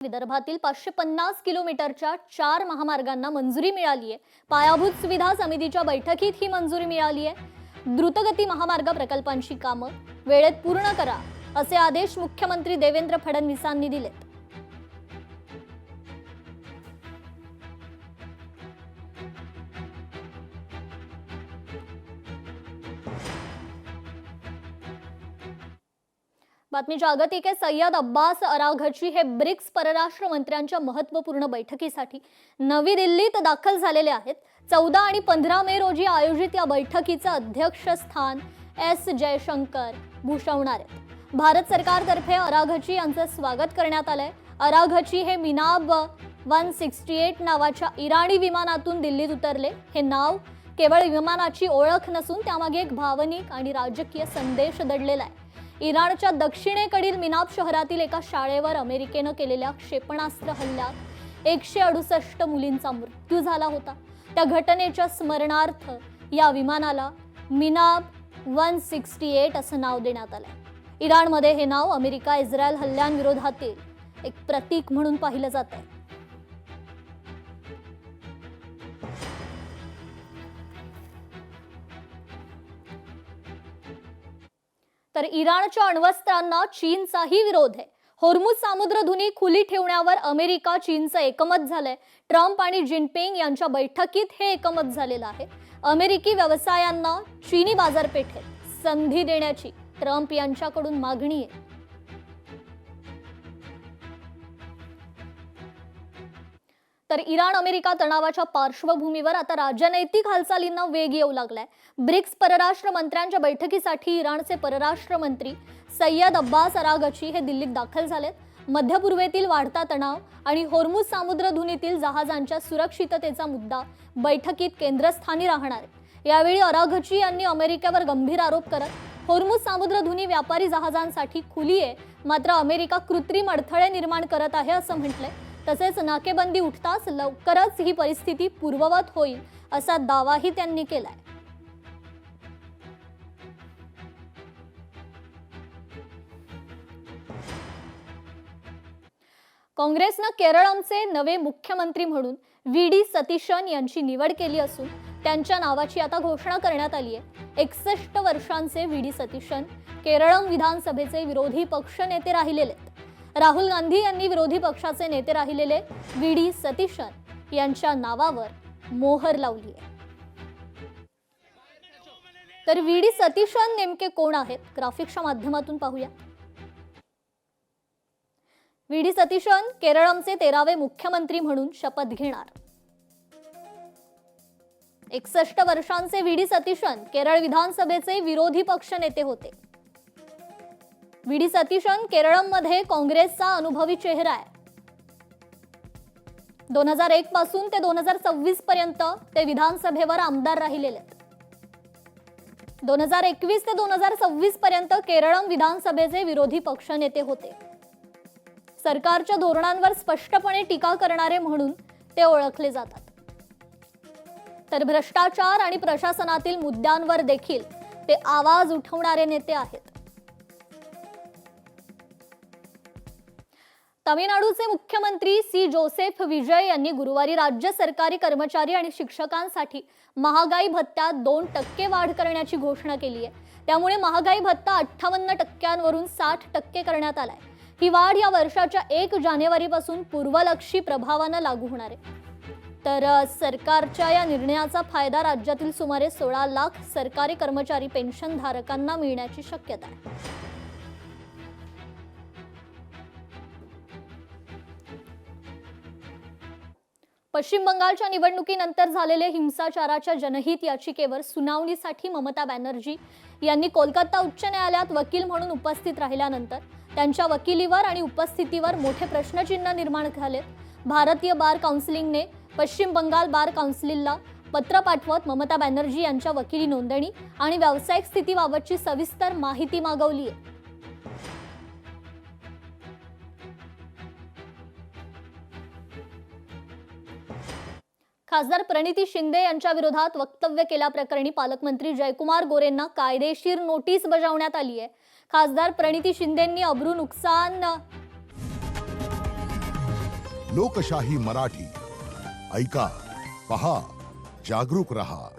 विदर्भातील 550 किलोमीटरच्या 4 महामार्गांना मंजुरी मिळाली आहे। पायाभूत सुविधा समितीच्या बैठकीत ही मंजुरी मिळाली आहे। द्रुतगती महामार्ग प्रकल्पांची कामं वेळेत पूर्ण करा असे आदेश मुख्यमंत्री देवेंद्र फडणवीसांनी दिलेत। बातमी जागतिक आहे। सय्यद अब्बास अराघची हे ब्रिक्स परराष्ट्र मंत्र्यांच्या महत्त्वपूर्ण बैठकीसाठी नवी दिल्लीत दाखल झालेले आहेत। 14 आणि 15 मे रोजी आयोजित या बैठकीचे अध्यक्षस्थान एस जयशंकर भूषवणार आहेत। भारत सरकारतर्फे अराघची यांचे स्वागत करण्यात आले। अराघची हे मिनाब 168 नावाच्या इराणी विमानातून दिल्लीत उतरले। हे नाव केवळ विमानाची ओळख नसून त्यामागे एक भावनिक आणि राजकीय संदेश दडलेला आहे। इराणच्या दक्षिणेकडील मिनाब शहरातील एका शाळेवर अमेरिकेने केलेल्या क्षेपणास्त्र हल्ल्यात 168 मुलींचा मृत्यू झाला होता। त्या घटनेच्या स्मरणार्थ या विमानाला मिनाब 168 असं नाव देण्यात आलंय। इराणमध्ये हे नाव अमेरिका इस्रायल हल्ल्यांविरोधातील एक प्रतीक म्हणून पाहिलं जातंय। तर इराणच्या अण्वस्त्रांना चीनचाही विरोध आहे। होर्मुझ सामुद्रधुनी खुली ठेवण्यावर अमेरिका चीनचं एकमत झालंय। ट्रम्प आणि जिनपिंग यांच्या बैठकीत हे एकमत झालेलं आहे। अमेरिकी व्यवसायांना चीनी बाजारपेठेत संधी देण्याची ट्रम्प यांच्याकडून मागणी आहे। तर इराण अमेरिका तणावाच्या पार्श्वभूमीवर आता राजनैतिक हालचालींना वेग येऊ लागलाय। ब्रिक्स परराष्ट्र मंत्र्यांच्या बैठकीसाठी इराणचे परराष्ट्र मंत्री सय्यद अब्बास अराघची हे दिल्लीत दाखल झालेत। मध्य पूर्वेतील वाढता तणाव आणि होर्मुझ सामुद्रधुनीतील जहाजांच्या सुरक्षिततेचा मुद्दा बैठकीत केंद्रस्थानी राहणार आहे। यावेळी अराघची यांनी अमेरिकेवर गंभीर आरोप करत होर्मुझ सामुद्रधुनी व्यापारी जहाजांसाठी खुली आहे, मात्र अमेरिका कृत्रिम अडथळे निर्माण करत आहे असं म्हटलंय। तसेच नाकेबंदी उठताच लवकरच ही परिस्थिती पूर्ववत होईल असा दावाही त्यांनी केलाय। काँग्रेसने केरळचे नवे मुख्यमंत्री म्हणून व्ही.डी. सतीशन यांची निवड केली असून त्यांच्या नावाची आता घोषणा करण्यात आली आहे। 61 वर्षांचे व्ही.डी. सतीशन केरळ विधानसभेचे विरोधी पक्षनेते राहिलेले आहेत। राहुल गांधी यांनी विरोधी पक्षाचे नेते राहिलेले व्ही.डी. सतीशन यांच्या नावावर मोहर लावली आहे। तर व्ही.डी. सतीशन नेमके कोण आहेत, ग्राफिक्सच्या माध्यमातून पाहूया। व्ही.डी. सतीशन केरळचे 13वे मुख्यमंत्री म्हणून शपथ घेणार। 61 वर्षांचे व्ही.डी. सतीशन केरळ विधानसभेचे विरोधी पक्षनेते होते। व्ही.डी. सतीशन केरळमध्ये काँग्रेसचा अनुभवी चेहरा आहे। 2001 पासून ते 2026 पर्यंत ते विधानसभेवर आमदार राहिलेले आहेत। 2021 ते 2026 पर्यंत केरळ विधानसभेचे विरोधी पक्षनेते होते। सरकारच्या धोरणांवर स्पष्टपणे टीका करणारे म्हणून ते ओळखले जातात। तर भ्रष्टाचार आणि प्रशासनातील मुद्द्यांवर देखील ते आवाज उठवणारे नेते आहेत। तामिळनाडूचे मुख्यमंत्री सी जोसेफ विजय यांनी गुरुवारी राज्य सरकारी कर्मचारी आणि शिक्षकांसाठी महागाई भत्त्यात 2% वाढ करण्याची घोषणा केली आहे। त्यामुळे महागाई भत्ता 58% वरून 60% करण्यात आलाय। ही वाढ या वर्षाच्या 1 जानेवारीपासून पूर्वलक्षी प्रभावाने लागू होणार आहे। तर सरकारच्या या निर्णयाचा फायदा राज्यातील सुमारे 16 लाख सरकारी कर्मचारी पेन्शन धारकांना मिळण्याची शक्यता आहे। पश्चिम बंगालच्या निवडणुकीनंतर झालेल्या हिंसाचाराच्या जनहित याचिकेवर सुनावणीसाठी ममता बॅनर्जी यांनी कोलकाता उच्च न्यायालयात वकील म्हणून उपस्थित राहिल्यानंतर त्यांच्या वकिलीवर आणि उपस्थितीवर मोठे प्रश्नचिन्ह निर्माण झाले। भारतीय बार काउन्सिलने पश्चिम बंगाल बार काउन्सिलला पत्र पाठवत ममता बॅनर्जी यांच्या वकिली नोंदणी आणि व्यावसायिक स्थितीबाबतची सविस्तर माहिती मागवली आहे। खासदार प्रणिती शिंदे यांच्या विरोधात वक्तव्य केल्याप्रकरणी पालकमंत्री जयकुमार गोरेंना कायदेशीर नोटीस बजावण्यात आली आहे। खासदार प्रणिती शिंदेंनी अब्रू नुकसान लोकशाही मराठी ऐका, पहा, जागरूक रहा.